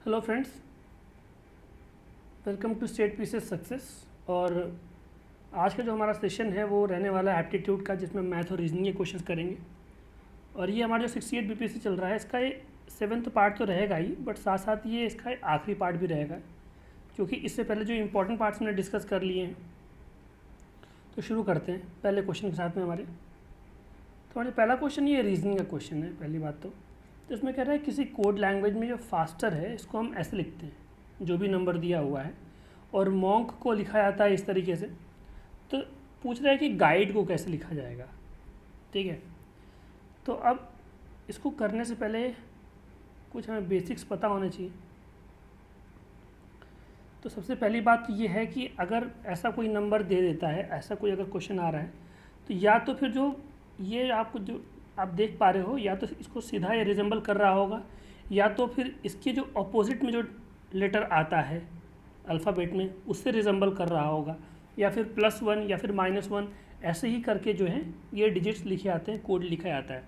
Hello friends, welcome to state pieces success. और आज का जो हमारा सेशन है वो रहने वाला है एप्टीट्यूड का, जिसमें मैथ और रीजनिंग के क्वेश्चंस करेंगे। और ये हमारा जो 68 बीपीएससी चल रहा है, इसका ये 7th पार्ट तो रहेगा ही, बट साथ साथ ये इसका आखिरी पार्ट भी रहेगा, क्योंकि इससे पहले जो इंपॉर्टेंट पार्ट्स हमने डिस्कस कर लिए हैं। तो शुरू करते हैं पहले क्वेश्चन के साथ में हमारे। तो हमारे पहला क्वेश्चन ये रीजनिंग का क्वेश्चन है। पहली बात तो इसमें कह रहा है किसी कोड लैंग्वेज में जो फास्टर है इसको हम ऐसे लिखते हैं, जो भी नंबर दिया हुआ है, और मॉन्क को लिखा जाता है इस तरीके से। तो पूछ रहा है कि गाइड को कैसे लिखा जाएगा। ठीक है, तो अब इसको करने से पहले कुछ हमें बेसिक्स पता होने चाहिए। तो सबसे पहली बात ये है कि अगर ऐसा कोई नंबर दे देता है, ऐसा कोई अगर क्वेश्चन आ रहा है, तो या तो फिर जो ये आपको जो आप देख पा रहे हो, या तो इसको सीधा ये रिजेंबल कर रहा होगा, या तो फिर इसके जो अपोजिट में जो लेटर आता है अल्फ़ाबेट में उससे रिजेंबल कर रहा होगा, या फिर +1 या फिर -1, ऐसे ही करके जो है ये डिजिट्स लिखे आते हैं, कोड लिखा जाता है।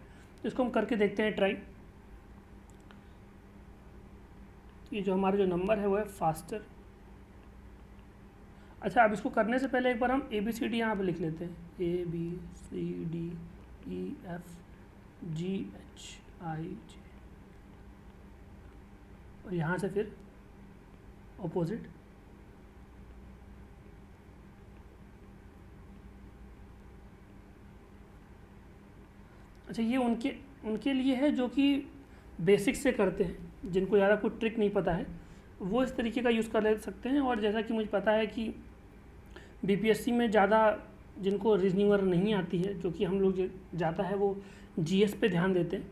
तो इसको हम करके देखते हैं ट्राई। ये जो हमारा जो नंबर है वो है फास्टर। अच्छा, अब इसको करने से पहले एक बार हम ABCD यहाँ पे लिख लेते हैं। ABCDEFGHIJ, और यहाँ से फिर ऑपोजिट। अच्छा, ये उनके लिए है जो कि बेसिक से करते हैं, जिनको ज़्यादा कोई ट्रिक नहीं पता है, वो इस तरीके का यूज़ कर ले सकते हैं। और जैसा कि मुझे पता है कि BPSC में ज़्यादा जिनको रीजनिंग वगैरह नहीं आती है, जो कि हम लोग जाता है वो GS पे ध्यान देते हैं,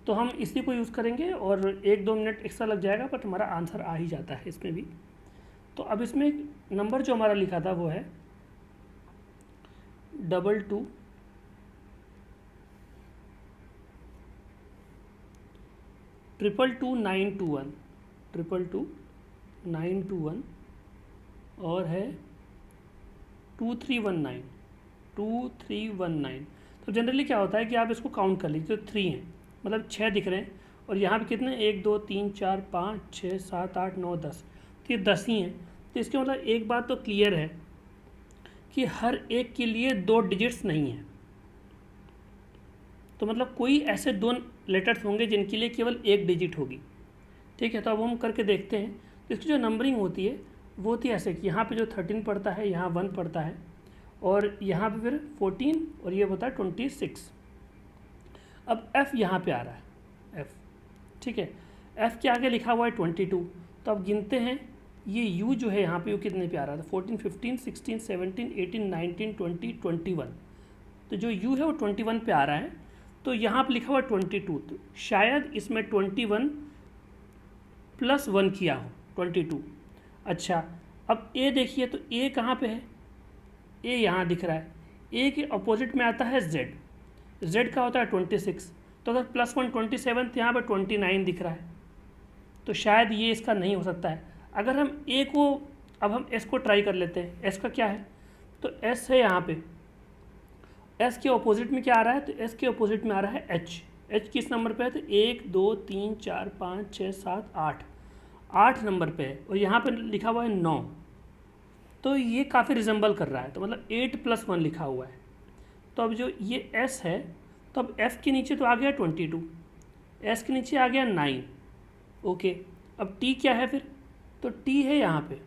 तो हम इसी को यूज़ करेंगे और 1-2 मिनट एक्स्ट्रा लग जाएगा, बट हमारा आंसर आ ही जाता है इसमें भी। तो अब इसमें नंबर जो हमारा लिखा था वो है 22 222 921 222 921, और है 2319 2319। तो जनरली क्या होता है कि आप इसको काउंट कर लीजिए। तो 3 हैं, मतलब 6 दिख रहे हैं, और यहाँ पे कितने 1 2 3 4 5 6 7 8 9 10, तो ये 10 ही हैं। तो इसके मतलब एक बात तो क्लियर है कि हर एक के लिए 2 डिजिट्स नहीं है। तो मतलब कोई ऐसे 2 लेटर्स होंगे जिनके लिए केवल 1 डिजिट होगी। ठीक है, तो अब हम करके देखते हैं। तो इसकी जो नंबरिंग होती है वो होती है ऐसे कि यहाँ पे जो 13 पड़ता है, यहाँ 1 पड़ता है, और यहाँ पे फिर 14, और ये होता है 26। अब F यहाँ पे आ रहा है, F। ठीक है, F के आगे लिखा हुआ है 22। तो अब गिनते हैं, ये U जो है यहाँ पे वो कितने पे आ रहा है। 14 15 16 17 18 19 20 21। तो जो U है वो 21 पे आ रहा है। तो यहाँ पे लिखा हुआ है 22, तो शायद इसमें 21 + 1 किया हो, 22। अच्छा, अब A देखिए, तो A कहाँ पे है, A यहाँ दिख रहा है। A के अपोजिट में आता है Z, Z का होता है 26। तो अगर +1 27, तो यहाँ पर 29 दिख रहा है, तो शायद ये इसका नहीं हो सकता है। अगर हम A को, अब हम S को ट्राई कर लेते हैं। S का क्या है, तो S है यहाँ पे। S के अपोजिट में क्या आ रहा है, तो S के अपोजिट में आ रहा है H। H किस नंबर पे है, तो 1 2 3 4 5 6 7 8 नंबर पे है, और यहाँ पे लिखा हुआ है 9। तो ये काफ़ी रिजेंबल कर रहा है, तो मतलब 8 + 1 लिखा हुआ है। तो अब जो ये S है, तो अब F के नीचे तो आ गया 22, S के नीचे आ गया 9। ओके, अब T क्या है फिर, तो T है यहाँ पे।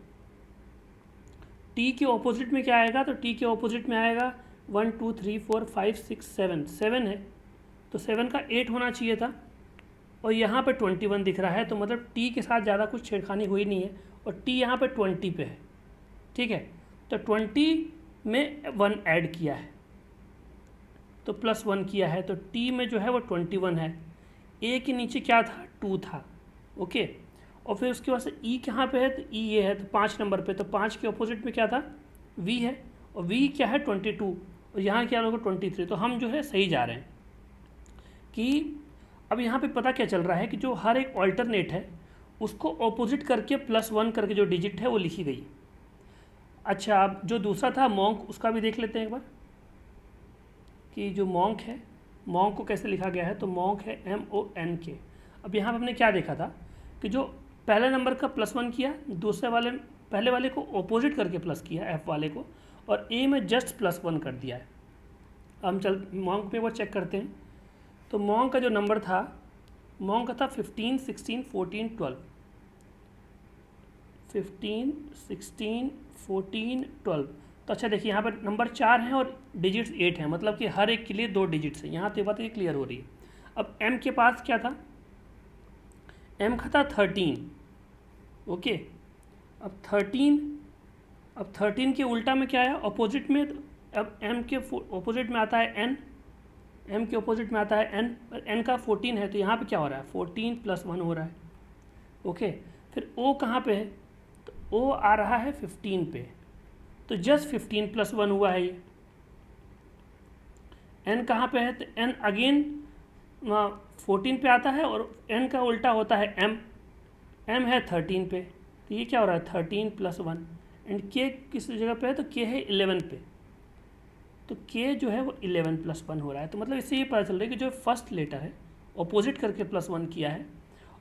T के ऑपोजिट में क्या आएगा, तो T के ऑपोजिट में आएगा 1 2 3 4 5 6 7, 7 है, तो 7 का 8 होना चाहिए था, और यहाँ पे 21 दिख रहा है। तो मतलब T के साथ ज़्यादा कुछ छेड़खानी हुई नहीं है, और T यहाँ पे 20 पे है। ठीक है, तो 20 में 1 ऐड किया है, तो +1 किया है, तो T में जो है वो 21 है। A के नीचे क्या था, 2 था। ओके, और फिर उसके बाद से E कहाँ पे है, तो E ये है, तो 5 नंबर पे। तो 5 के अपोजिट में क्या था, V है, और V क्या है 22, और यहाँ क्या होगा 23। तो हम जो है सही जा रहे हैं कि अब यहाँ पे पता क्या चल रहा है कि जो हर एक ऑल्टरनेट है उसको ऑपोजिट करके +1 करके जो डिजिट है वो लिखी गई। अच्छा, अब जो दूसरा था मॉन्क, उसका भी देख लेते हैं एक बार कि जो मॉन्क है, मॉन्क को कैसे लिखा गया है। तो मॉन्क है MONK। अब यहाँ पर हमने क्या देखा था कि जो पहले नंबर का +1 किया, दूसरे वाले पहले वाले को ऑपोजिट करके प्लस किया एफ वाले को, और ए में जस्ट +1 कर दिया है। हम मॉन्क पे एक बार चेक करते हैं। तो मॉन्क का जो नंबर था, मॉन्क का था 15, 16, 14, 12। 15, 16, 14, 12। तो अच्छा देखिए, यहाँ पर नंबर 4 हैं और डिजिट्स 8 हैं, मतलब कि हर एक के लिए 2 डिजिट्स हैं। यहाँ तो ये बात ये क्लियर हो रही है। अब m के पास क्या था, m का था 13। ओके, अब 13 के उल्टा में क्या है, अपोजिट में। अब m के अपोजिट में आता है n, m के अपोजिट में आता है n, और n का 14 है, तो यहाँ पे क्या हो रहा है, 14 + 1 हो रहा है। ओके, फिर o कहाँ पे है, तो o आ रहा है 15 पे, तो जस्ट 15 + 1 हुआ है ये। n कहाँ पे है, तो n अगेन 14 पे आता है, और n का उल्टा होता है m है 13 पे, तो ये क्या हो रहा है 13 + 1। एंड k किस जगह पे है, तो k है 11 पे, तो k जो है वो 11 + 1 हो रहा है। तो मतलब इससे ये पता चल रहा है कि जो फर्स्ट लेटर है ऑपोजिट करके +1 किया है,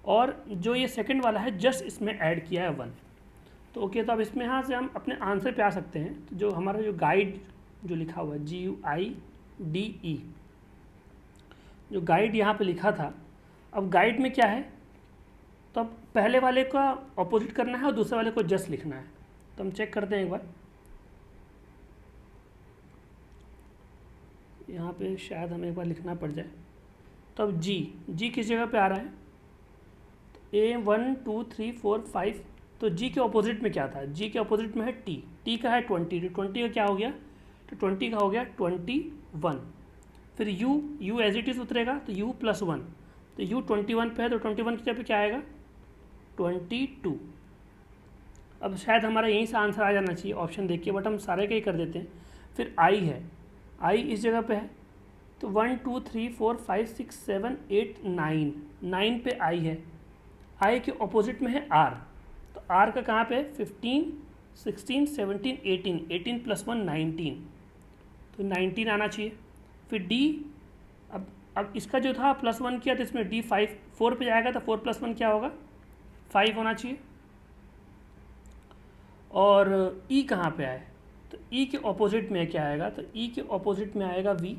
और जो ये सेकंड वाला है जस्ट इसमें ऐड किया है 1। तो ओके, तो अब इसमें यहाँ से हम अपने आंसर पे आ सकते हैं। तो जो हमारा जो गाइड जो लिखा हुआ है GUIDE, जो गाइड यहाँ पे लिखा था, अब गाइड में क्या है, तो अब पहले वाले का ऑपोजिट करना है और दूसरे वाले को जस्ट लिखना है। तो हम चेक करते हैं एक बार, यहाँ पे शायद हमें एक बार लिखना पड़ जाए। तो अब जी किस जगह पे आ रहा है, तो A1 2 3 4 5, तो जी के ऑपोजिट में क्या था, जी के ऑपोजिट में है टी का है 20, तो 20 का क्या हो गया, तो 20 का हो गया 21। फिर यू एज इट इज़ उतरेगा, तो u + 1, तो u 21 पे है, तो 21 की जगह पे क्या आएगा 22। अब शायद हमारा यहीं से आंसर आ जाना चाहिए ऑप्शन देख के, बट हम सारे का ही कर देते हैं। फिर आई है, आई इस जगह पे है, तो 1 2 3 4 5 6 7 8 9 पे आई है। आई के ऑपोजिट में है आर, तो आर का कहाँ पे है 15 16 17 18 + 1 19, तो 19 आना चाहिए। फिर डी, अब इसका जो था +1 किया, तो इसमें डी 4 पे जाएगा, तो 4 + 1 क्या होगा 5 होना चाहिए। और ई कहाँ पे आए, तो ई के ऑपोजिट में क्या आएगा, तो ई के ऑपोजिट में आएगा वी,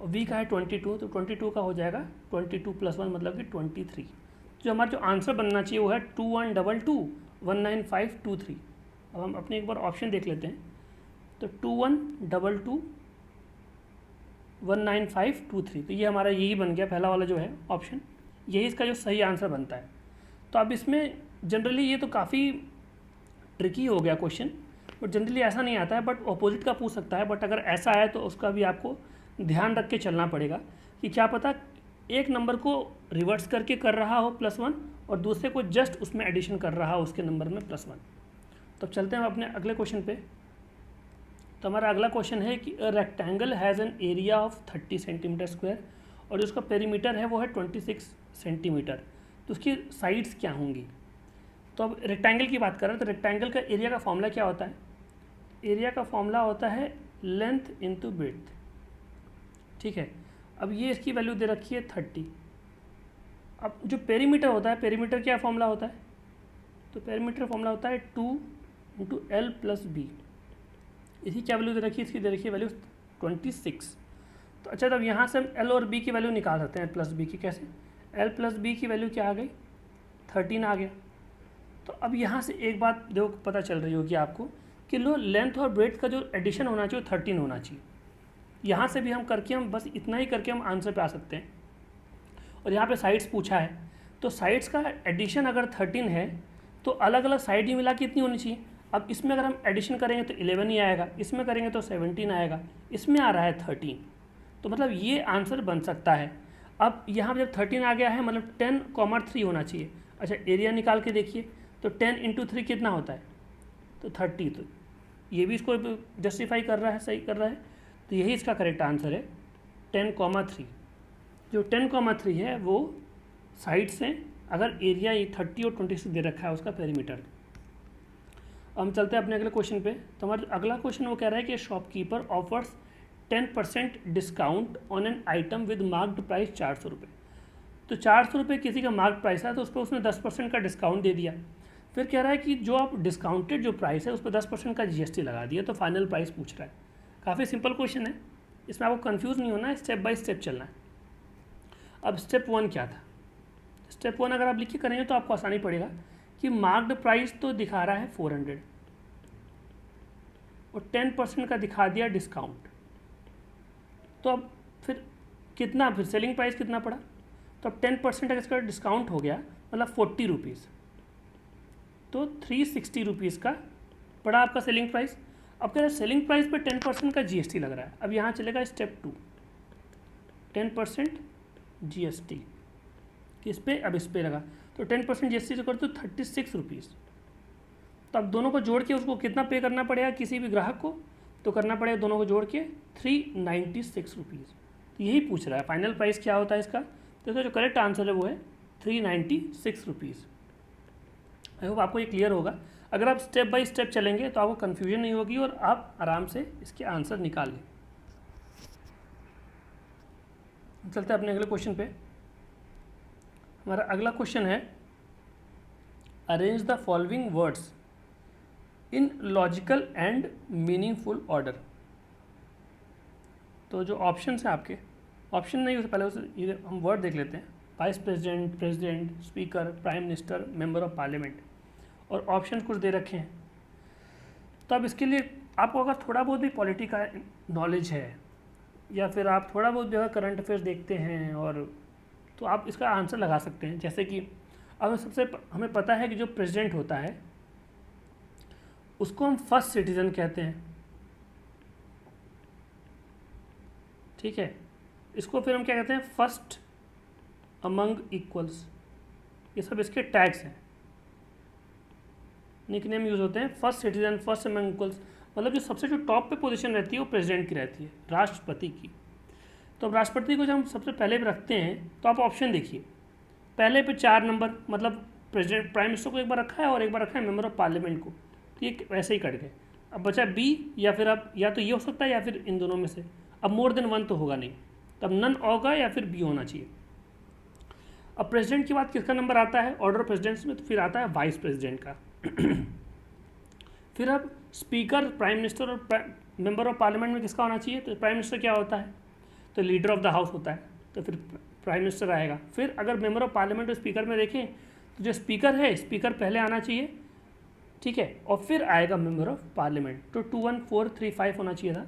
और वी का है 22, तो 22 का हो जाएगा 22 + 1 मतलब कि 23। जो हमारा जो आंसर बनना चाहिए वो है 2122 19523। अब हम अपने एक बार ऑप्शन देख लेते हैं, तो 2122 19523, तो ये हमारा यही बन गया पहला वाला जो है ऑप्शन, यही इसका जो सही आंसर बनता है। तो अब इसमें जनरली ये तो काफ़ी ट्रिकी हो गया क्वेश्चन, बट जनरली ऐसा नहीं आता है, बट ऑपोजिट का पूछ सकता है। बट अगर ऐसा है तो उसका भी आपको ध्यान रख के चलना पड़ेगा, कि क्या पता एक नंबर को रिवर्स करके कर रहा हो +1, और दूसरे को जस्ट उसमें एडिशन कर रहा हो उसके नंबर में +1। तो चलते हैं अपने अगले क्वेश्चन पे। तो हमारा अगला क्वेश्चन है कि rectangle has an area of 30 cm², और जो उसका पेरीमीटर है वो है 26 सेंटीमीटर, तो उसकी साइड्स क्या होंगी। तो अब रेक्टेंगल की बात कर रहे हैं, तो रेक्टेंगल का एरिया का फॉर्मूला क्या होता है, एरिया का फॉर्मूला होता है लेंथ इंटू ब्रेड्थ। ठीक है, अब ये इसकी वैल्यू दे रखी है 30। अब जो पेरीमीटर होता है, पेरीमीटर क्या फॉर्मूला होता है, तो पेरीमीटर फॉर्मूला होता है 2 × L + B। इसकी क्या वैल्यू दे रखी है, इसकी दे रखी है वैल्यू 26। तो अच्छा, तब यहाँ से हम L और B की वैल्यू निकाल सकते हैं, +B की। कैसे, L + B की वैल्यू क्या आ गई 13 आ गया। तो अब यहाँ से एक बात देखो पता चल रही होगी आपको, कि लो लेंथ और ब्रेड्थ का जो एडिशन होना चाहिए 13 होना चाहिए। यहाँ से भी हम करके, हम बस इतना ही करके हम आंसर पे आ सकते हैं। और यहाँ पे साइड्स पूछा है, तो साइड्स का एडिशन अगर 13 है, तो अलग अलग साइड ही मिला के इतनी होनी चाहिए। अब इसमें अगर हम एडिशन करेंगे तो 11 ही आएगा, इसमें करेंगे तो 17 आएगा, इसमें आ रहा है 13, तो मतलब ये आंसर बन सकता है। अब यहाँ जब 13 आ गया है, मतलब 10,3 होना चाहिए। अच्छा, एरिया निकाल के देखिए, तो 10 × 3 कितना होता है, तो 30। तो ये भी इसको जस्टिफाई कर रहा है, सही कर रहा है। तो यही इसका करेक्ट आंसर है 10,3। जो 10,3 है वो साइड्स हैं, अगर एरिया ये 30 और 26 दे रखा है उसका पेरीमीटर। हम चलते हैं अपने अगले क्वेश्चन पे। तो हमारा अगला क्वेश्चन वो कह रहा है कि shopkeeper offers 10% discount on an item with marked price 400 रुपये। तो 400 रुपये किसी का मार्क प्राइस है तो उस पर उसने 10% का डिस्काउंट दे दिया। फिर कह रहा है कि जो आप डिस्काउंटेड जो प्राइस है उस पर 10% का GST लगा दिया, तो फाइनल प्राइस पूछ रहा है। काफ़ी सिंपल क्वेश्चन है, इसमें आपको कंफ्यूज नहीं होना है, स्टेप बाय स्टेप चलना है। अब स्टेप 1 क्या था? स्टेप 1 अगर आप लिख के करेंगे तो आपको आसानी पड़ेगा कि मार्क्ड प्राइस तो दिखा रहा है 400 और 10% का दिखा दिया डिस्काउंट, तो अब फिर कितना, फिर सेलिंग प्राइस कितना पड़ा? तो अब 10% अगर इसका डिस्काउंट हो गया मतलब 40 रुपीज़, तो 360 रुपीज़ का पड़ा आपका सेलिंग प्राइस। अब कह रहे हैं सेलिंग प्राइस पे 10% का GST लग रहा है। अब यहाँ चलेगा स्टेप 2, 10% GST किस पे? अब इस पे लगा, तो 10% GST से कर तो 36 रुपीज़। तो अब दोनों को जोड़ के उसको कितना पे करना पड़ेगा किसी भी ग्राहक को? तो करना पड़ेगा दोनों को जोड़ के 396 रुपीज़। तो यही पूछ रहा है फाइनल प्राइस क्या होता है इसका। तो इसका जो करेक्ट आंसर है वो है 396 रुपीज़। आई होप आपको ये क्लियर होगा। अगर आप स्टेप बाय स्टेप चलेंगे तो आपको कन्फ्यूजन नहीं होगी और आप आराम से इसके आंसर निकाल लें। चलते हैं अपने अगले क्वेश्चन पे। हमारा अगला क्वेश्चन है arrange the following words in logical and meaningful order. तो जो ऑप्शन है आपके, ऑप्शन नहीं उससे पहले उसे हम वर्ड देख लेते हैं। Vice president, president, speaker, prime minister, member of parliament, और ऑप्शन कुछ दे रखे हैं। तो अब इसके लिए आपको अगर थोड़ा बहुत भी पॉलिटी का नॉलेज है या फिर आप थोड़ा बहुत जो है करंट अफेयर्स देखते हैं और तो आप इसका आंसर लगा सकते हैं। जैसे कि अब हमें पता है कि जो प्रेसिडेंट होता है उसको हम फर्स्ट सिटीजन कहते हैं, ठीक है। इसको फिर हम क्या कहते हैं? First among equals. ये सब इसके टैग्स हैं, निकनेम यूज़ होते हैं। First citizen, first among equals, मतलब जो सबसे जो टॉप पे पोजीशन रहती है वो प्रेसिडेंट की रहती है, राष्ट्रपति की। तो अब राष्ट्रपति को जब हम सबसे पहले पे रखते हैं तो आप ऑप्शन देखिए, पहले पे 4 नंबर, मतलब प्रेसिडेंट प्राइम मिनिस्टर को एक बार रखा है और एक बार रखा है मेंबर ऑफ पार्लियामेंट को, तो ये वैसे ही कट गए। अब बचा बी, या फिर अब या तो ये हो सकता है या फिर इन दोनों में से। अब मोर देन 1 तो होगा नहीं, तब नन होगा या फिर बी होना चाहिए। अब प्रेसिडेंट के बाद किसका नंबर आता है ऑर्डर ऑफ प्रेसिडेंट्स में? तो फिर आता है वाइस प्रेसिडेंट का। फिर अब स्पीकर, प्राइम मिनिस्टर और मेंबर ऑफ पार्लियामेंट में किसका होना चाहिए? तो प्राइम मिनिस्टर क्या होता है? तो लीडर ऑफ द हाउस होता है, तो फिर प्राइम मिनिस्टर आएगा। फिर अगर मेंबर ऑफ पार्लियामेंट और स्पीकर में देखें तो जो स्पीकर है, स्पीकर पहले आना चाहिए, ठीक है, और फिर आएगा मेंबर ऑफ पार्लियामेंट। तो 2 1 4 3 5 होना चाहिए था।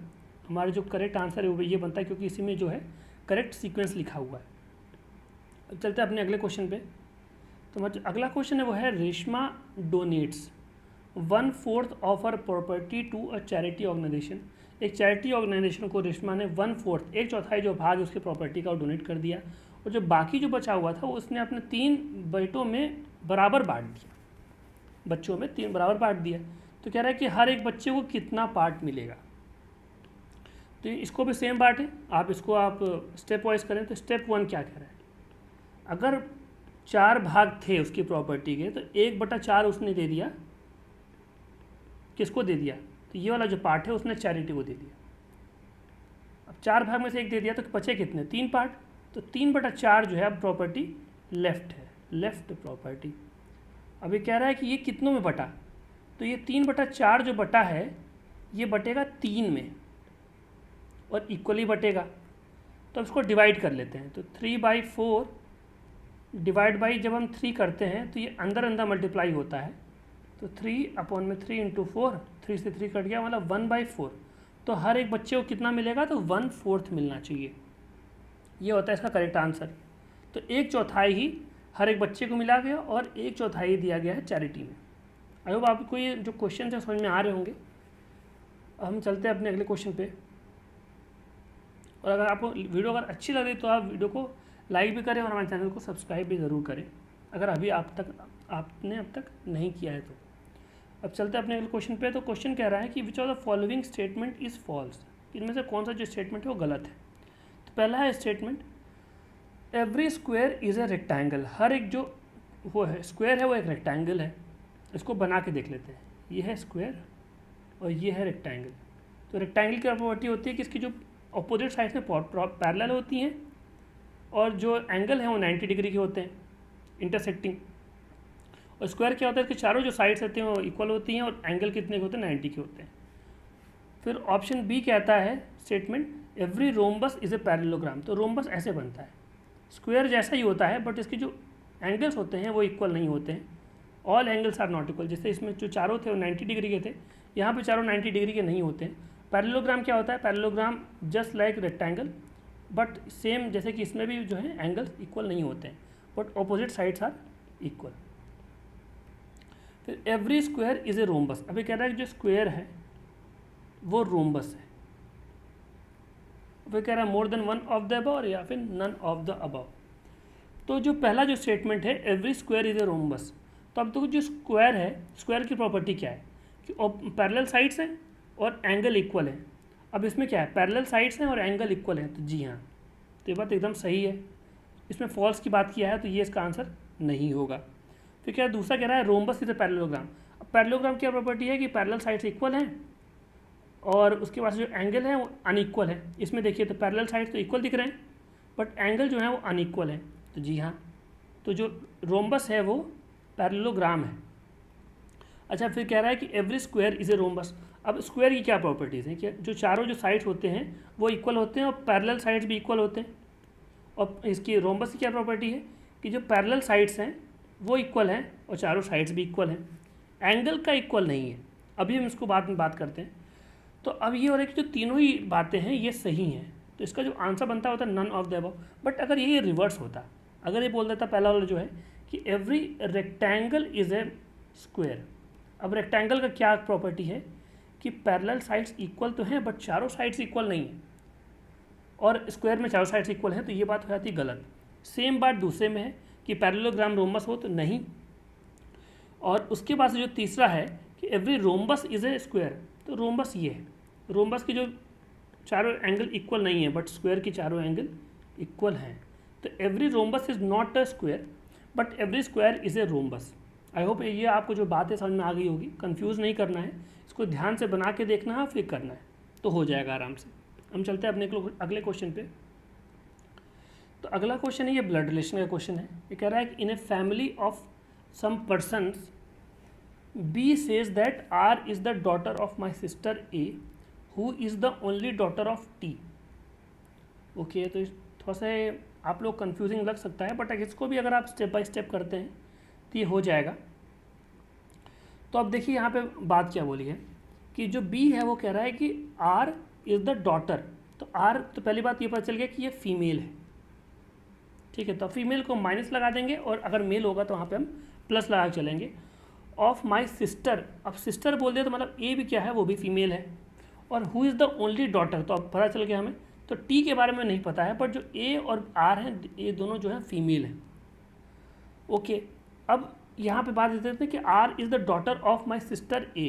हमारा जो करेक्ट आंसर है वो ये बनता है, क्योंकि इसी में जो है करेक्ट सीक्वेंस लिखा हुआ है। अब चलते हैं अपने अगले क्वेश्चन पे। तो हमारा जो अगला क्वेश्चन है वो है Reshma donates 1/4 of her property to a charity organisation. एक चैरिटी ऑर्गेनाइजेशन को रेशमा ने 1/4, 1/4 जो भाग उसकी प्रॉपर्टी का डोनेट कर दिया, और जो बाकी जो बचा हुआ था वो उसने अपने 3 बेटों में बराबर बांट दिया, बच्चों में 3 बराबर बांट दिया। तो कह रहा है कि हर एक बच्चे को कितना पार्ट मिलेगा। तो इसको भी सेम पार्ट है, आप इसको आप स्टेप वाइज करें। तो स्टेप 1 क्या कह रहा है? अगर 4 भाग थे उसकी प्रॉपर्टी के, तो 1/4 उसने दे दिया, किसको दे दिया? तो ये वाला जो पार्ट है उसने चैरिटी को दे दिया। अब 4 भाग में से 1 दे दिया तो बचे कितने? 3 पार्ट। तो 3/4 जो है अब प्रॉपर्टी लेफ्ट है, लेफ्ट प्रॉपर्टी। अब ये कह रहा है कि ये कितनों में बटा? तो ये 3/4 जो बटा है ये बटेगा 3 में और इक्वली बटेगा। तो अब इसको डिवाइड कर लेते हैं। तो 3/4 डिवाइड बाई, जब हम 3 करते हैं तो ये अंदर अंदर मल्टीप्लाई होता है। तो 3/3 इंटू 4, 3 से 3 कट गया, मतलब 1/4। तो हर एक बच्चे को कितना मिलेगा? तो 1/4 मिलना चाहिए। ये होता है इसका करेक्ट आंसर। तो 1/4 ही हर एक बच्चे को मिला गया और 1/4 दिया गया है चैरिटी में। आई होप आपको ये जो क्वेश्चन है समझ में आ रहे होंगे। हम चलते हैं अपने अगले क्वेश्चन पे। और अगर आपको वीडियो अगर अच्छी लगे तो आप वीडियो को लाइक भी करें और हमारे चैनल को सब्सक्राइब भी ज़रूर करें, अगर अभी आपने अब तक नहीं किया है तो। अब चलते हैं अपने अगले क्वेश्चन पे। तो क्वेश्चन कह रहा है कि which of the following statement is false. इनमें से कौन सा जो स्टेटमेंट है वो गलत है? तो पहला है statement every square is a rectangle. हर एक जो वो है स्क्वायर है वो एक रेक्टेंगल है। इसको बना के देख लेते हैं। ये है स्क्वायर और ये है रेक्टेंगल। तो रेक्टेंगल की प्रॉपर्टी होती है कि इसकी जो अपोजिट साइड में पैरेलल होती हैं और जो एंगल है वो 90 डिग्री के होते हैं इंटरसेक्टिंग। और स्क्वायर क्या होता है कि चारों जो साइड्स होते हैं वो इक्वल होती हैं और एंगल कितने के होते हैं 90 के होते हैं। फिर ऑप्शन बी कहता है statement every rhombus is a parallelogram. तो रोम्बस ऐसे बनता है, स्क्वायर जैसा ही होता है बट इसके जो एंगल्स होते हैं वो इक्वल नहीं होते हैं। All angles are not equal. जैसे इसमें जो चारों थे वो 90 डिग्री के थे, यहाँ पे चारों 90 डिग्री के नहीं होते हैं। पैरेललोग्राम क्या होता है? Parallelogram just like rectangle but same, जैसे कि इसमें भी जो है एंगल्स इक्वल नहीं होते हैं but opposite sides are equal. फिर every square is a rhombus. अभी कह रहा है कि जो स्क्वायर है वो रोम्बस है। फिर कह रहा है more than one of the above या फिर नन ऑफ द अबव। तो जो पहला जो स्टेटमेंट है every square is a rhombus, तो अब देखो जो स्क्वायर है, स्क्वायर की प्रॉपर्टी क्या है कि पैरेलल साइड्स हैं और एंगल इक्वल है। अब इसमें क्या है, पैरेलल साइड्स हैं और एंगल इक्वल है, तो जी हाँ, तो ये बात एकदम सही है। इसमें फॉल्स की बात किया है तो ये इसका आंसर नहीं होगा। फिर क्या दूसरा कह रहा है रोम्बस इज ए पैरेललोग्राम। अब पैरेललोग्राम की प्रॉपर्टी है कि पैरेलल साइड्स इक्वल हैं और उसके पास जो एंगल है वो अनइक्वल है। इसमें देखिए तो पैरेलल साइड्स तो इक्वल दिख रहे हैं बट एंगल जो है वो अनइक्वल है, तो जी हाँ, तो जो रोम्बस है वो पैरेललोग्राम है। अच्छा, फिर कह रहा है कि every square is a rhombus. अब स्क्वायर की क्या प्रॉपर्टीज़ हैं कि जो चारों जो साइड्स होते हैं वो इक्वल होते हैं और पैरेलल साइड्स भी इक्वल होते हैं। और इसकी रोम्बस की क्या प्रॉपर्टी है कि जो पैरेलल साइड्स हैं वो इक्वल हैं और चारों साइड्स भी इक्वल हैं, एंगल का इक्वल नहीं है। अभी हम इसको बाद में बात करते हैं। तो अब ये हो रहा है कि जो तीनों ही बातें हैं ये सही हैं, तो इसका जो आंसर बनता होता है none of the above. But अगर ये रिवर्स होता, अगर ये बोल देता पहला वाला जो है कि every rectangle is a square. अब रेक्टेंगल का क्या प्रॉपर्टी है कि पैरेलल साइड्स इक्वल तो हैं बट चारों साइड्स इक्वल नहीं है, और स्क्वायर में चारों साइड्स इक्वल हैं, तो ये बात हो जाती है गलत। सेम बात दूसरे में है कि पैरेललोग्राम रोम्बस हो तो नहीं। और उसके बाद जो तीसरा है कि every rhombus is a square, तो रोम्बस ये है, रोम्बस की जो चारों एंगल इक्वल नहीं है बट स्क्वायर की चारों एंगल इक्वल हैं, तो every rhombus is not a square but every square is a rhombus. I hope ये आपको जो बात है समझ में आ गई होगी। कंफ्यूज नहीं करना है, इसको ध्यान से बना के देखना है, फिर करना है तो हो जाएगा आराम से। हम चलते हैं अपने अगले क्वेश्चन पे। तो अगला क्वेश्चन है, ये ब्लड रिलेशन का क्वेश्चन है। ये कह रहा है कि in a family of some persons B says that R is the daughter of my sister A who is the only daughter of T. Okay, तो थोड़ा सा आप लोग कन्फ्यूजिंग लग सकता है बट इसको भी अगर आप स्टेप बाय स्टेप करते हैं तो ये हो जाएगा। तो अब देखिए यहाँ पे बात क्या बोली है कि जो बी है वो कह रहा है कि आर इज़ द डॉटर। तो आर, तो पहली बात ये पता चल गया कि ये फीमेल है, ठीक है। तो फीमेल को माइनस लगा देंगे और अगर मेल होगा तो वहाँ पे हम प्लस लगा के चलेंगे। ऑफ माई सिस्टर, अब सिस्टर बोल दिया तो मतलब ए भी क्या है, वो भी फीमेल है। और who is the only daughter, तो अब पता चल गया हमें। तो टी के बारे में नहीं पता है बट जो ए और आर हैं ये दोनों जो है फीमेल हैं। ओके, अब यहाँ पे बात देते हैं कि R is the daughter of my sister A.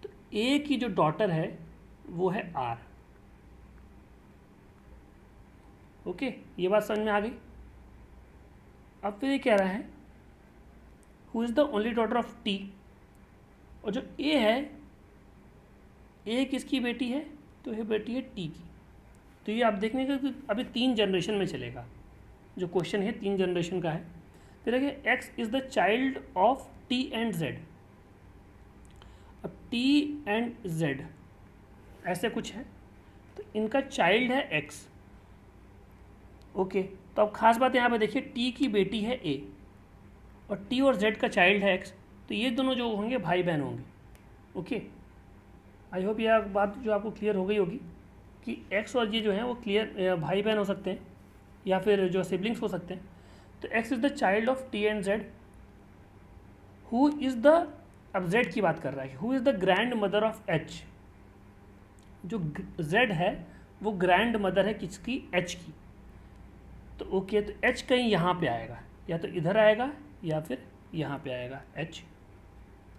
तो ए की जो डॉटर है वो है आर। ओके, ये बात समझ में आ गई। अब फिर ये कह रहा है who is the only daughter of T, और जो ए है, ए किसकी बेटी है, तो ये बेटी है टी की। तो ये आप देखने का कि अभी 3 जनरेशन में चलेगा। जो क्वेश्चन है 3 जनरेशन का है। फिर देखिए x is the child of T and Z. अब टी एंड जेड ऐसे कुछ है, तो इनका चाइल्ड है एक्स। ओके, तो अब खास बात यहाँ पे देखिए टी की बेटी है ए और टी और जेड का चाइल्ड है एक्स, तो ये दोनों जो होंगे भाई बहन होंगे। ओके, आई होप यह बात जो आपको क्लियर हो गई होगी कि एक्स और ये जो है वो क्लियर भाई बहन हो सकते हैं या फिर जो सिबलिंग्स हो सकते हैं। तो x is the child of T and Z. Who is the, अब जेड की बात कर रहा है, who is the grand mother of H. जो जेड है वो ग्रैंड मदर है किसकी, एच की। तो ओके, तो एच कहीं यहाँ पे आएगा, या तो इधर आएगा या फिर यहाँ पे आएगा एच।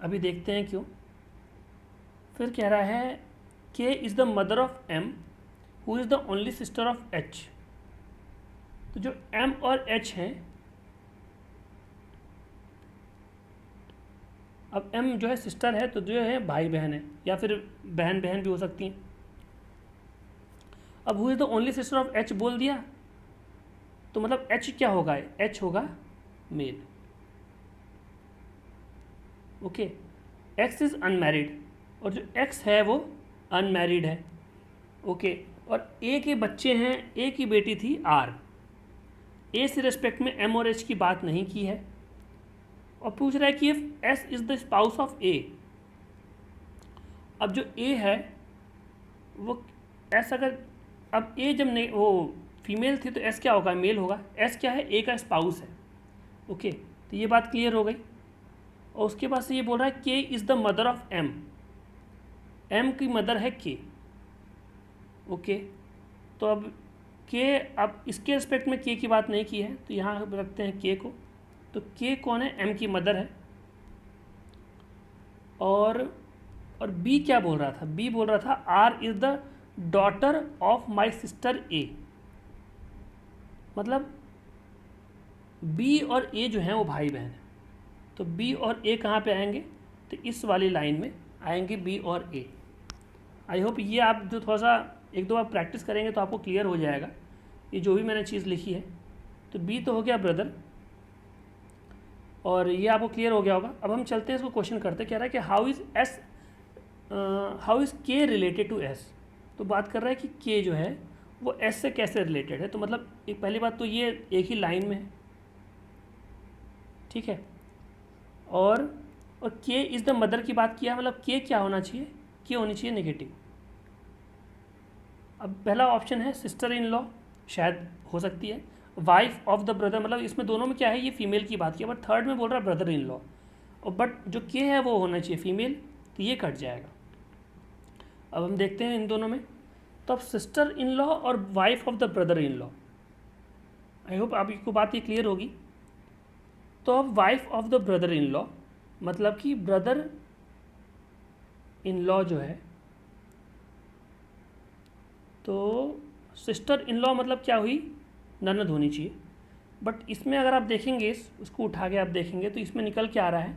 अभी देखते हैं क्यों। फिर कह रहा है K is the mother of M who is the only sister of H. तो जो एम और एच हैं, अब एम जो है सिस्टर है तो जो है भाई बहन है या फिर बहन बहन भी हो सकती हैं। अब who is the only sister of H बोल दिया तो मतलब एच क्या होगा, एच होगा male. Okay, X is unmarried, और जो एक्स है वो अनमैरिड है। ओके, और ए के बच्चे हैं, ए की बेटी थी आर, ए से रिस्पेक्ट में एम और एच की बात नहीं की है, और पूछ रहा है कि if S is the spouse of A. अब जो ए है वो एस, अगर अब ए जब नहीं वो फीमेल थी तो एस क्या होगा, मेल होगा। एस क्या है, ए का स्पाउस है। ओके, तो ये बात क्लियर हो गई। और उसके बाद से ये बोल रहा है K is the mother of M, M की मदर है के। ओके, तो अब के, अब इसके रिस्पेक्ट में के की बात नहीं की है, तो यहाँ रखते हैं के को। तो के कौन है, एम की मदर है। और बी क्या बोल रहा था, बी बोल रहा था R is the daughter of my sister A. मतलब बी और ए जो हैं वो भाई बहन हैं, तो बी और ए कहाँ पे आएंगे, तो इस वाली लाइन में आएंगे बी और ए। आई होप ये आप जो थोड़ा सा एक दो बार प्रैक्टिस करेंगे तो आपको क्लियर हो जाएगा ये जो भी मैंने चीज़ लिखी है। तो बी तो हो गया ब्रदर, और ये आपको क्लियर हो गया होगा। अब हम चलते हैं इसको क्वेश्चन करते, कह रहा है कि हाउ इज़ के रिलेटेड टू एस। तो बात कर रहा है कि के जो है वो एस से कैसे रिलेटेड है। तो मतलब एक पहली बात तो ये एक ही लाइन में है, ठीक है। और के इज़ द मदर की बात किया, मतलब के क्या होना चाहिए, के होनी चाहिए नेगेटिव। अब पहला ऑप्शन है सिस्टर इन लॉ, शायद हो सकती है। वाइफ ऑफ द ब्रदर, मतलब इसमें दोनों में क्या है, ये फीमेल की बात किया, बट थर्ड में बोल रहा है ब्रदर इन लॉ, और बट जो के है वो होना चाहिए फीमेल, तो ये कट जाएगा। अब हम देखते हैं इन दोनों में, तो अब सिस्टर इन लॉ और wife of the brother in law, I hope आपको बात ये क्लियर होगी। तो अब wife of the brother in law मतलब कि ब्रदर इन लॉ जो है, तो सिस्टर इन लॉ मतलब क्या हुई, ननद होनी चाहिए। बट इसमें अगर आप देखेंगे उसको उठा के आप देखेंगे तो इसमें निकल के आ रहा है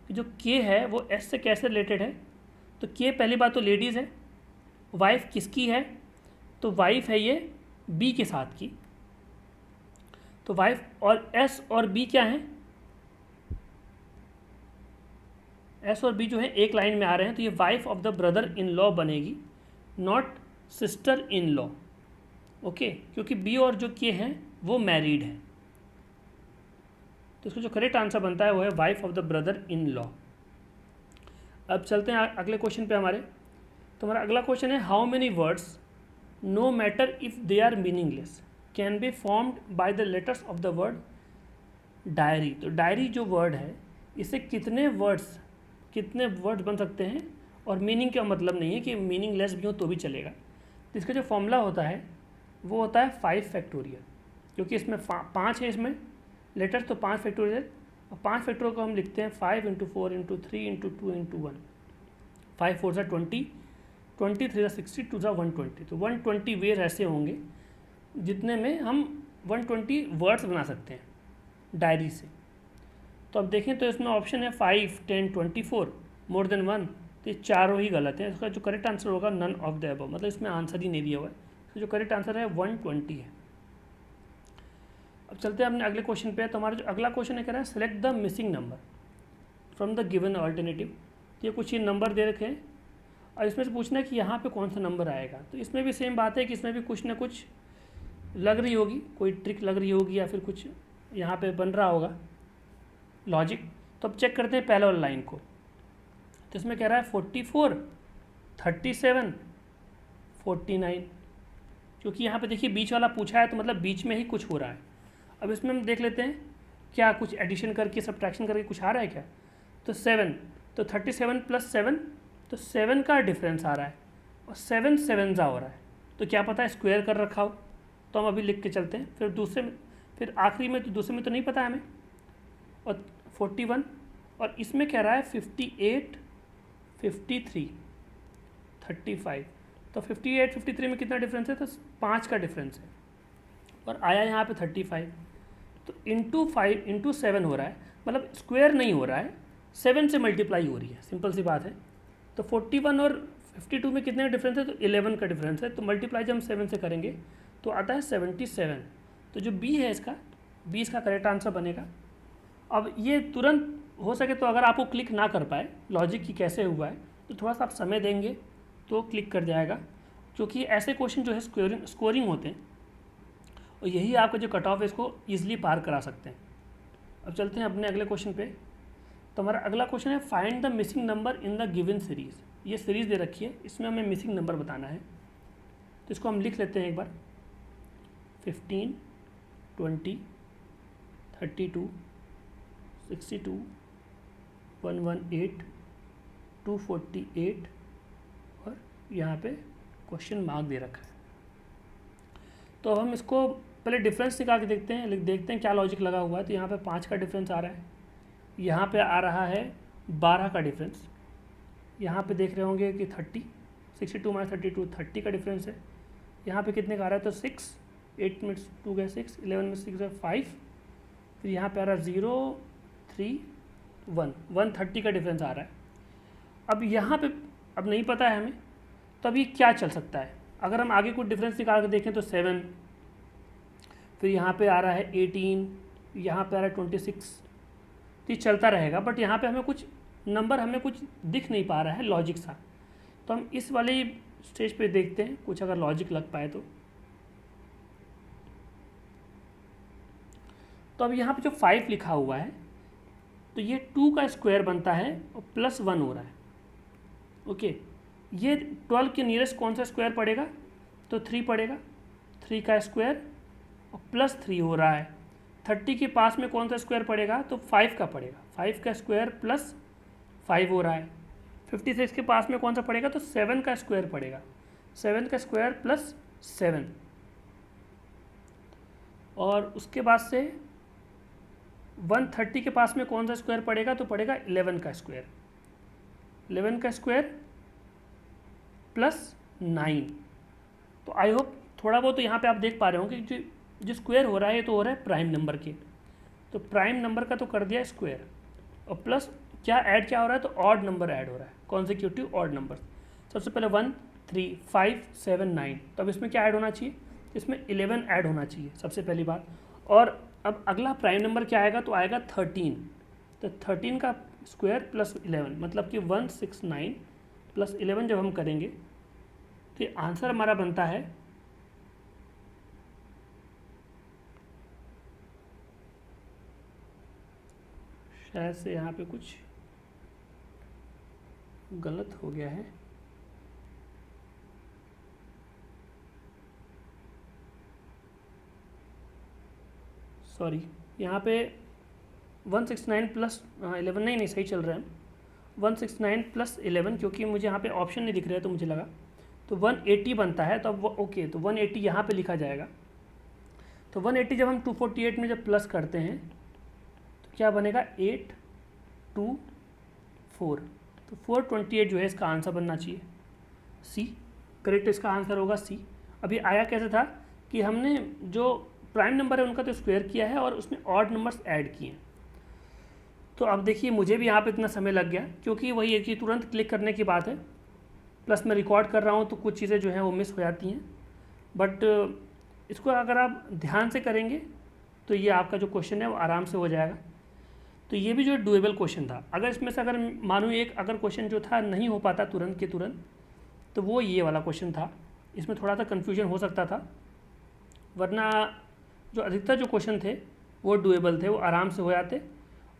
कि जो के है वो एस से कैसे रिलेटेड है। तो के पहली बात तो लेडीज़ है, वाइफ किसकी है, तो वाइफ है ये बी के साथ की। तो वाइफ और एस और बी क्या है, एस और बी जो है एक लाइन में आ रहे हैं, तो ये wife of the brother in law बनेगी, not sister in law. Okay, क्योंकि बी और जो के हैं वो मैरिड है, तो इसका जो करेक्ट आंसर बनता है वो है wife of the brother in law. अब चलते हैं अगले क्वेश्चन पे हमारे। तो हमारा अगला क्वेश्चन है how many words no matter if they are meaningless can be formed by the letters of the word diary. तो डायरी जो वर्ड है इससे कितने वर्ड्स बन सकते हैं, और मीनिंग का मतलब नहीं है कि मीनिंगलेस भी हो तो भी चलेगा। तो इसका जो फॉर्मूला होता है वो होता है 5 फैक्टोरियल, क्योंकि इसमें 5 है इसमें लेटर्स, तो 5 फैक्टोरियल, और 5 फैक्टोरियल को हम लिखते हैं 5 × 4 × 3 × 2 × 1। 5 4 = 20, 20 3 = 60, 2 = 120। तो 120 वेज ऐसे होंगे जितने में हम 120 वर्ड्स बना सकते हैं डायरी से। तो अब देखें तो इसमें ऑप्शन है 5, 10, 24, मोर देन 1, तो ये चारों ही गलत हैं। इसका जो करेक्ट आंसर होगा नन ऑफ द अबव, मतलब इसमें आंसर ही नहीं दिया हुआ है। तो जो करेक्ट आंसर है 120 है। अब चलते हैं अपने अगले क्वेश्चन पे। तो हमारा जो अगला क्वेश्चन है कह रहा है select the missing number from the given alternative. तो ये कुछ ये नंबर दे रखे हैं और इसमें से पूछना है कि यहाँ पे कौन सा नंबर आएगा। तो इसमें भी सेम बात है कि इसमें भी कुछ ना कुछ लग रही होगी, कोई ट्रिक लग रही होगी या फिर कुछ यहाँ पे बन रहा होगा लॉजिक। तो अब चेक करते हैं पहले वाला लाइन को। तो इसमें कह रहा है 44, 37, 49, क्योंकि यहाँ पे देखिए बीच वाला पूछा है तो मतलब बीच में ही कुछ हो रहा है। अब इसमें हम देख लेते हैं क्या कुछ एडिशन करके सब्ट्रैक्शन करके कुछ आ रहा है क्या। तो 7, तो 37 + 7, तो 7 का डिफरेंस आ रहा है और 7 7 हो रहा है, तो क्या पता है स्क्वायर कर रखा हो। तो हम अभी लिख के चलते हैं, फिर दूसरे में, फिर आखिरी में, तो दूसरे में तो नहीं पता है हमें। और 41, और इसमें कह रहा है 58, 53, 35, तो 58 53 में कितना डिफरेंस है, तो 5 का डिफरेंस है। और आया यहाँ पे 35, तो इंटू 5 इंटू 7 हो रहा है, मतलब स्क्वायर नहीं हो रहा है, 7 से मल्टीप्लाई हो रही है, सिंपल सी बात है। तो 41 और 52 में कितने का डिफरेंस है, तो 11 का डिफरेंस है। तो मल्टीप्लाई जब हम 7 से करेंगे तो आता है 77। तो जो बी है इसका, बी इसका करेक्ट आंसर बनेगा। अब ये तुरंत हो सके तो अगर आपको क्लिक ना कर पाए लॉजिक की कैसे हुआ है, तो थोड़ा सा आप समय देंगे तो क्लिक कर जाएगा, क्योंकि ऐसे क्वेश्चन जो है स्कोरिंग होते हैं और यही आपका जो कट ऑफ है इसको ईजिली पार करा सकते हैं। अब चलते हैं अपने अगले क्वेश्चन पे। तो हमारा अगला क्वेश्चन है find the missing number in the given series. ये सीरीज़ दे रखी है, इसमें हमें मिसिंग नंबर बताना है। तो इसको हम लिख लेते हैं एक बार, 15, 20, 32, 62, 118, 248 और यहाँ पे क्वेश्चन मार्क दे रखा है। तो अब हम इसको पहले डिफरेंस निकाल के देखते हैं क्या लॉजिक लगा हुआ है। तो यहाँ पे 5 का डिफरेंस आ रहा है, यहाँ पे आ रहा है 12 का डिफरेंस, यहाँ पे देख रहे होंगे कि 30, 62 माइनस 32 30 का डिफरेंस है। यहाँ पे कितने का आ रहा है, तो 6, 8 में 2 गए 6, 11 में 6 गए 5, फिर यहाँ पे आ रहा है 0, 3, 1, 130 का डिफरेंस आ रहा है। अब यहाँ पे अब नहीं पता है हमें, तो अभी क्या चल सकता है। अगर हम आगे कुछ डिफरेंस निकाल के देखें तो 7, फिर यहाँ पे आ रहा है 18, यहाँ पे आ रहा है 26, तो ये चलता रहेगा। बट यहाँ पे हमें कुछ नंबर हमें कुछ दिख नहीं पा रहा है लॉजिक सा, तो हम इस वाले स्टेज पे देखते हैं कुछ अगर लॉजिक लग पाए तो अब यहाँ पे जो 5 लिखा हुआ है, तो ये 2 का स्क्वायर बनता है और +1 हो रहा है। ओके, ये 12 के नियरेस्ट कौन सा स्क्वायर पड़ेगा, तो 3 पड़ेगा, 3 का स्क्वायर और +3 हो रहा है। 30 के पास में कौन सा स्क्वायर पड़ेगा, तो 5 का पड़ेगा, 5 का स्क्वायर +5 हो रहा है। 56 के पास में कौन सा पड़ेगा, तो 7 का स्क्वायर पड़ेगा, 7 का स्क्वायर +7, और उसके बाद से 130 के पास में कौन सा स्क्वायर पड़ेगा, तो पड़ेगा 11 का स्क्वायर, 11 का स्क्वायर +9। तो आई होप थोड़ा बहुत तो यहाँ पे आप देख पा रहे हो कि जो स्क्वायर हो रहा है ये तो हो रहा है प्राइम नंबर के, तो प्राइम नंबर का तो कर दिया स्क्वायर, और प्लस क्या ऐड क्या हो रहा है, तो ऑड नंबर ऐड हो रहा है, कॉन्सिक्यूटिव ऑड नंबर। सबसे पहले 1, 3, 5, 7, 9, तो अब इसमें क्या ऐड होना चाहिए, इसमें 11 ऐड होना चाहिए सबसे पहली बात। और अब अगला प्राइम नंबर क्या आएगा, तो आएगा 13, तो 13 का स्क्वायर +11, मतलब कि 169 + 11 जब हम करेंगे तो आंसर हमारा बनता है शायद से यहाँ पे कुछ गलत हो गया है, सॉरी, यहाँ पे 169 + 11 नहीं सही चल रहा है, 169 + 11, क्योंकि मुझे यहाँ पे ऑप्शन नहीं दिख रहा है तो मुझे लगा, तो 180 बनता है। तो अब ओके, तो 180 यहाँ पे लिखा जाएगा। तो 180 जब हम 248 में जब प्लस करते हैं तो क्या बनेगा, 8, 2, 4, तो 428 जो है इसका आंसर बनना चाहिए सी, करेक्ट इसका आंसर होगा सी। अभी आया कैसे था कि हमने जो प्राइम नंबर है उनका तो स्क्वायर किया है और उसमें ऑड नंबर्स ऐड किए हैं। तो अब देखिए मुझे भी यहाँ पे इतना समय लग गया, क्योंकि वही एक ही तुरंत क्लिक करने की बात है, प्लस मैं रिकॉर्ड कर रहा हूँ तो कुछ चीज़ें जो हैं वो मिस हो जाती हैं। बट इसको अगर आप ध्यान से करेंगे तो ये आपका जो क्वेश्चन है वो आराम से हो जाएगा। तो ये भी जो डुएबल क्वेश्चन था, अगर इसमें से अगर मानो एक अगर क्वेश्चन जो था नहीं हो पाता तुरंत के तुरंत, तो वो ये वाला क्वेश्चन था। इसमें थोड़ा सा कन्फ्यूजन हो सकता था, वरना जो अधिकतर जो क्वेश्चन थे वो डुएबल थे, वो आराम से हो जाते।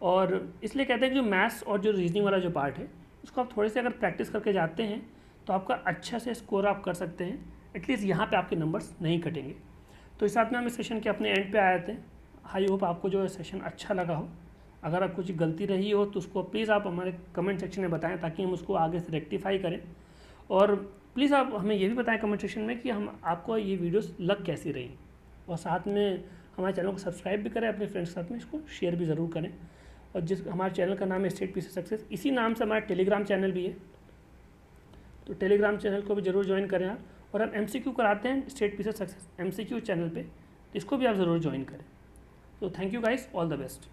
और इसलिए कहते हैं कि जो मैथ्स और जो रीजनिंग वाला जो पार्ट है उसको आप थोड़े से अगर प्रैक्टिस करके जाते हैं तो आपका अच्छा से स्कोर आप कर सकते हैं, एटलीस्ट यहाँ पे आपके नंबर्स नहीं कटेंगे। तो इस साथ में हम इस सेशन के अपने एंड पे आए थे। आई होप आपको जो सेशन अच्छा लगा हो। अगर आप कुछ गलती रही हो तो उसको प्लीज़ आप हमारे कमेंट सेक्शन में बताएं, ताकि हम उसको आगे से रेक्टिफाई करें। और प्लीज़ आप हमें ये भी बताएं कमेंट सेक्शन में कि हम आपको ये वीडियोस लग कैसी रही, और साथ में हमारे चैनल को सब्सक्राइब भी करें, अपने फ्रेंड्स के साथ में इसको शेयर भी ज़रूर करें। और जिस हमारे चैनल का नाम है स्टेट पीसी सक्सेस, इसी नाम से हमारा टेलीग्राम चैनल भी है, तो टेलीग्राम चैनल को भी ज़रूर ज्वाइन करें आप। और हम MCQ कराते हैं state PC success MCQ channel पे, तो इसको भी आप ज़रूर ज्वाइन करें। तो thank you guys, all the best.